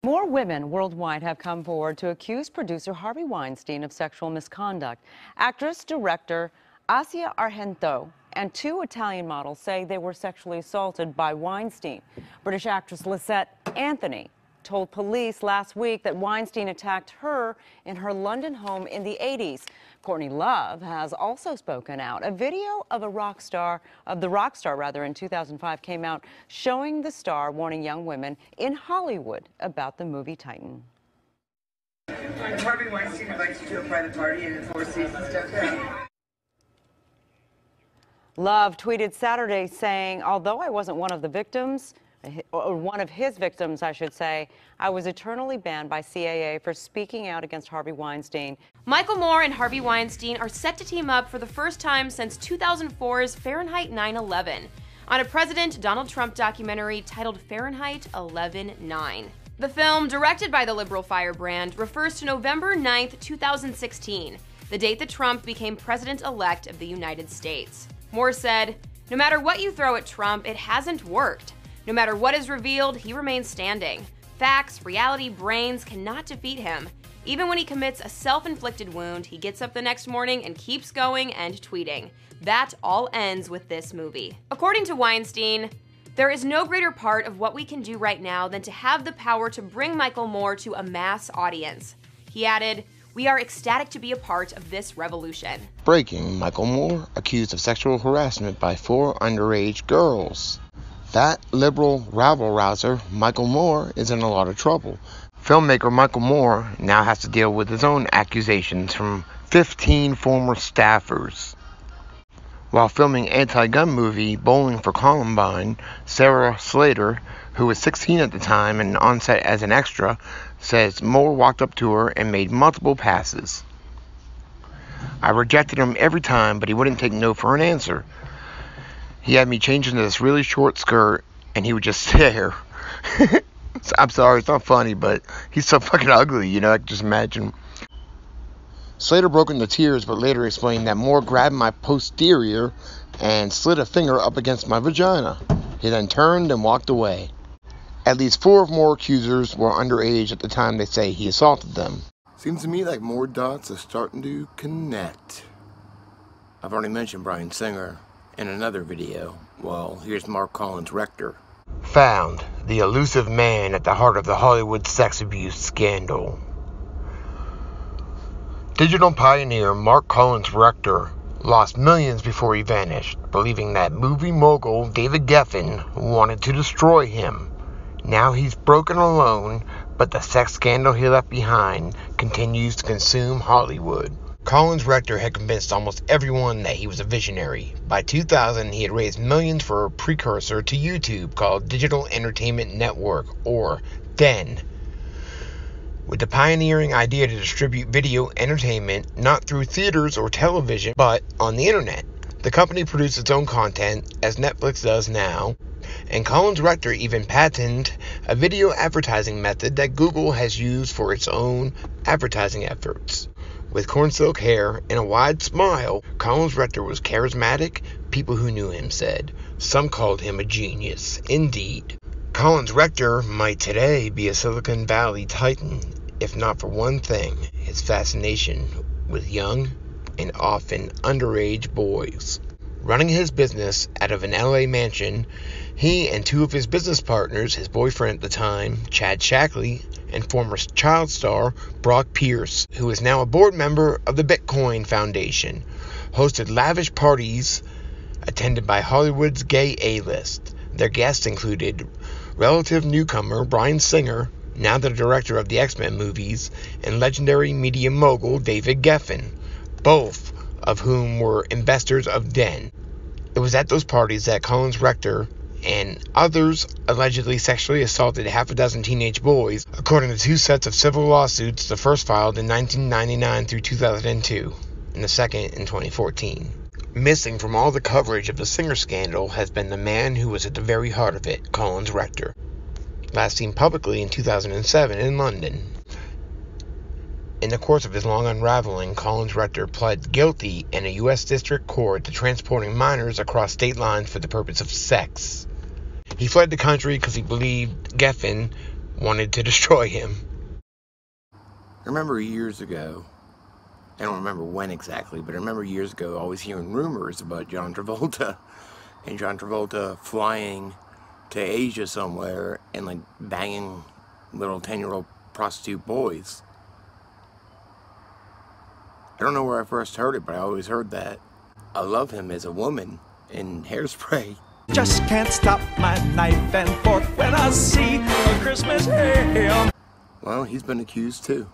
More women worldwide have come forward to accuse producer Harvey Weinstein of sexual misconduct. Actress, director Asia Argento and two Italian models say they were sexually assaulted by Weinstein. British actress Lisette Anthony told police last week that Weinstein attacked her in her London home in the 80s. Courtney Love has also spoken out. A video of the rock star in 2005 came out showing the star warning young women in Hollywood about the movie Titan. Harvey Weinstein invites you to a private party and enforce season stuff. Love tweeted Saturday saying, although I wasn't one of the victims, or one of his victims, I should say, I was eternally banned by CAA for speaking out against Harvey Weinstein. Michael Moore and Harvey Weinstein are set to team up for the first time since 2004's Fahrenheit 9/11 on a President Donald Trump documentary titled Fahrenheit 11/9. The film, directed by the liberal firebrand, refers to November 9th, 2016, the date that Trump became president-elect of the United States. Moore said, "No matter what you throw at Trump, it hasn't worked. No matter what is revealed, he remains standing. Facts, reality, brains cannot defeat him. Even when he commits a self-inflicted wound, he gets up the next morning and keeps going and tweeting. That all ends with this movie." According to Weinstein, "There is no greater part of what we can do right now than to have the power to bring Michael Moore to a mass audience." He added, "We are ecstatic to be a part of this revolution." Breaking: Michael Moore accused of sexual harassment by 4 underage girls. That liberal rabble-rouser, Michael Moore, is in a lot of trouble. Filmmaker Michael Moore now has to deal with his own accusations from 15 former staffers. While filming anti-gun movie Bowling for Columbine, Sarah Slater, who was 16 at the time and on set as an extra, says Moore walked up to her and made multiple passes. "I rejected him every time, but he wouldn't take no for an answer. He had me change into this really short skirt, and he would just stare." I'm sorry, it's not funny, but he's so fucking ugly, you know, I can just imagine. Slater broke into tears, but later explained that Moore grabbed my posterior and slid a finger up against my vagina. He then turned and walked away. At least 4 of Moore's accusers were underage at the time they say he assaulted them. Seems to me like more dots are starting to connect. I've already mentioned Bryan Singer in another video. Well, here's Mark Collins Rector. Found the elusive man at the heart of the Hollywood sex abuse scandal. Digital pioneer Mark Collins Rector lost millions before he vanished, believing that movie mogul David Geffen wanted to destroy him. Now he's broken alone, but the sex scandal he left behind continues to consume Hollywood. Collins Rector had convinced almost everyone that he was a visionary. By 2000, he had raised millions for a precursor to YouTube called Digital Entertainment Network, or DEN. With the pioneering idea to distribute video entertainment not through theaters or television, but on the internet. The company produced its own content, as Netflix does now, and Collins Rector even patented a video advertising method that Google has used for its own advertising efforts. With cornsilk hair and a wide smile, Collins Rector was charismatic, people who knew him said. Some called him a genius. Indeed. Collins Rector might today be a Silicon Valley titan, if not for one thing, his fascination with young and often underage boys. Running his business out of an LA mansion, he and 2 of his business partners, his boyfriend at the time, Chad Shackley, and former child star Brock Pierce, who is now a board member of the Bitcoin Foundation, hosted lavish parties attended by Hollywood's gay A-list. Their guests included relative newcomer Bryan Singer, now the director of the X-Men movies, and legendary media mogul David Geffen, both of whom were investors of DEN. It was at those parties that Collins Rector and others allegedly sexually assaulted half a dozen teenage boys, according to 2 sets of civil lawsuits, the first filed in 1999 through 2002, and the second in 2014. Missing from all the coverage of the Singer scandal has been the man who was at the very heart of it, Collins Rector, last seen publicly in 2007 in London. In the course of his long unraveling, Collins Rector pled guilty in a U.S. District Court to transporting minors across state lines for the purpose of sex. He fled the country because he believed Geffen wanted to destroy him. I remember years ago, I don't remember when exactly, but I remember years ago always hearing rumors about John Travolta and John Travolta flying to Asia somewhere and like banging little 10-year-old prostitute boys. I don't know where I first heard it, but I always heard that. I love him as a woman in Hairspray. Just can't stop my knife and fork when I see a Christmas ham. Well, he's been accused too.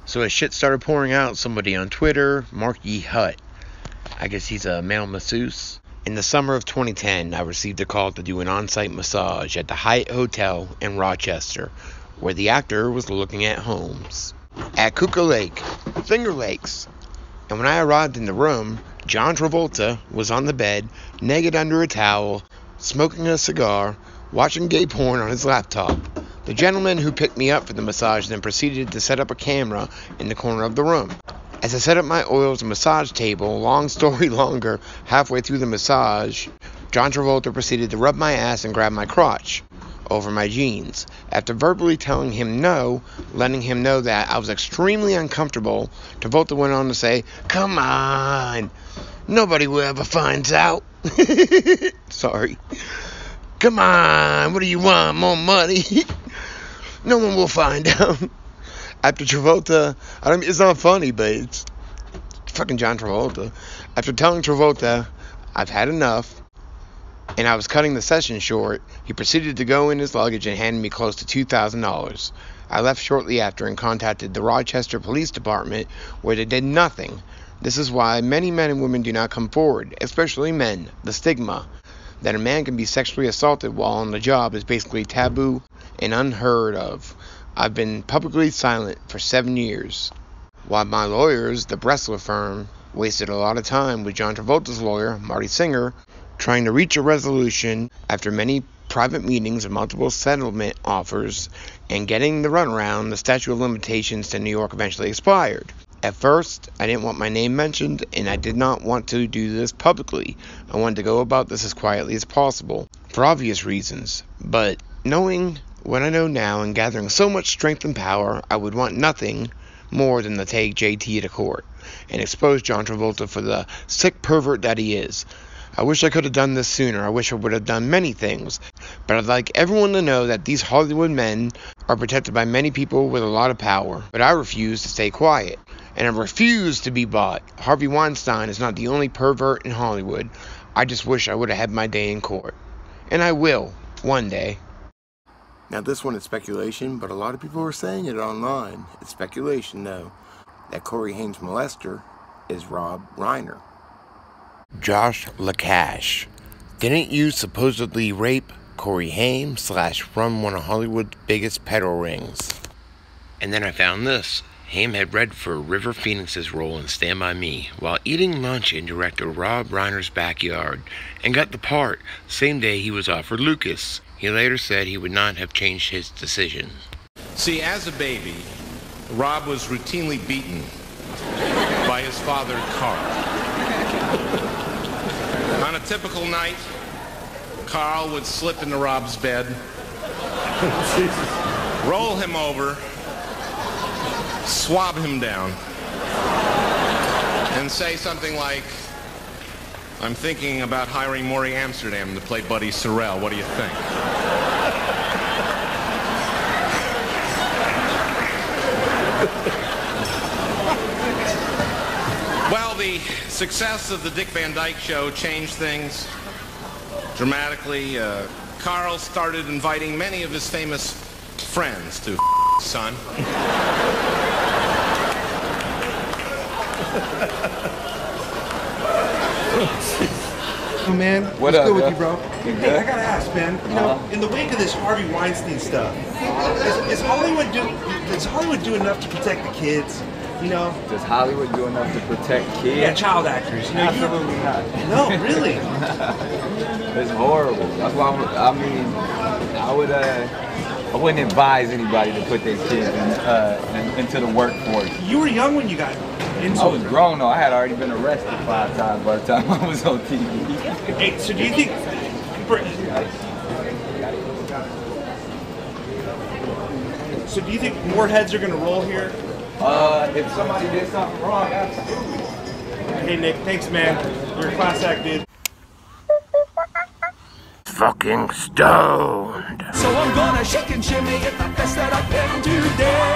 So as shit started pouring out, somebody on Twitter, Marky Hutt, I guess he's a male masseuse. In the summer of 2010, I received a call to do an on-site massage at the Hyatt Hotel in Rochester, where the actor was looking at homes. At Kuka Lake, Finger Lakes. And when I arrived in the room, John Travolta was on the bed, naked under a towel, smoking a cigar, watching gay porn on his laptop. The gentleman who picked me up for the massage then proceeded to set up a camera in the corner of the room. As I set up my oils and massage table, long story longer, halfway through the massage, John Travolta proceeded to rub my ass and grab my crotch over my jeans. After verbally telling him no, letting him know that I was extremely uncomfortable, Travolta went on to say, "Come on, nobody will ever find out." Sorry. "Come on, what do you want, more money?" "No one will find out." After Travolta, it's not funny, but it's fucking John Travolta. After telling Travolta I've had enough, and I was cutting the session short, he proceeded to go in his luggage and handed me close to $2,000. I left shortly after and contacted the Rochester Police Department, where they did nothing. This is why many men and women do not come forward, especially men. The stigma that a man can be sexually assaulted while on the job is basically taboo and unheard of. I've been publicly silent for 7 years, while my lawyers, the Bressler firm, wasted a lot of time with John Travolta's lawyer, Marty Singer, trying to reach a resolution after many private meetings and multiple settlement offers, and getting the runaround. The statute of limitations to New York eventually expired. At first, I didn't want my name mentioned, and I did not want to do this publicly. I wanted to go about this as quietly as possible, for obvious reasons. But knowing what I know now and gathering so much strength and power, I would want nothing more than to take JT to court and expose John Travolta for the sick pervert that he is. I wish I could have done this sooner. I wish I would have done many things. But I'd like everyone to know that these Hollywood men are protected by many people with a lot of power. But I refuse to stay quiet. And I refuse to be bought. Harvey Weinstein is not the only pervert in Hollywood. I just wish I would have had my day in court. And I will, one day. Now this one is speculation, but a lot of people are saying it online. It's speculation though, that Corey Haim's molester is Rob Reiner. Josh Lacash, didn't you supposedly rape Corey Haim / run one of Hollywood's biggest pedo rings? And then I found this. Haim had read for River Phoenix's role in Stand By Me while eating lunch in director Rob Reiner's backyard, and got the part same day he was offered Lucas. He later said he would not have changed his decision. See, as a baby, Rob was routinely beaten by his father, Carl. On a typical night, Carl would slip into Rob's bed, roll him over, swab him down, and say something like, "I'm thinking about hiring Maury Amsterdam to play Buddy Sorrell. What do you think?" Well, the success of the Dick Van Dyke Show changed things dramatically. Carl started inviting many of his famous friends to son. Oh, man, What what's up, good with bro? you, bro? Hey, I gotta ask, man. You know, in the wake of this Harvey Weinstein stuff, is Hollywood do enough to protect the kids? You know? Does Hollywood do enough to protect kids? Yeah, child actors. You know, Absolutely not. No, really. It's horrible. That's why I wouldn't advise anybody to put their kids into the workforce. You were young when you got into I was grown though. I had already been arrested 5 times by the time I was on TV. Hey, so do you think? So do you think more heads are gonna roll here? If somebody did something wrong, absolutely. Hey Nick, thanks man. You're a class act, dude. Fucking stoned. So I'm gonna shake and shimmy, get the best that I can today.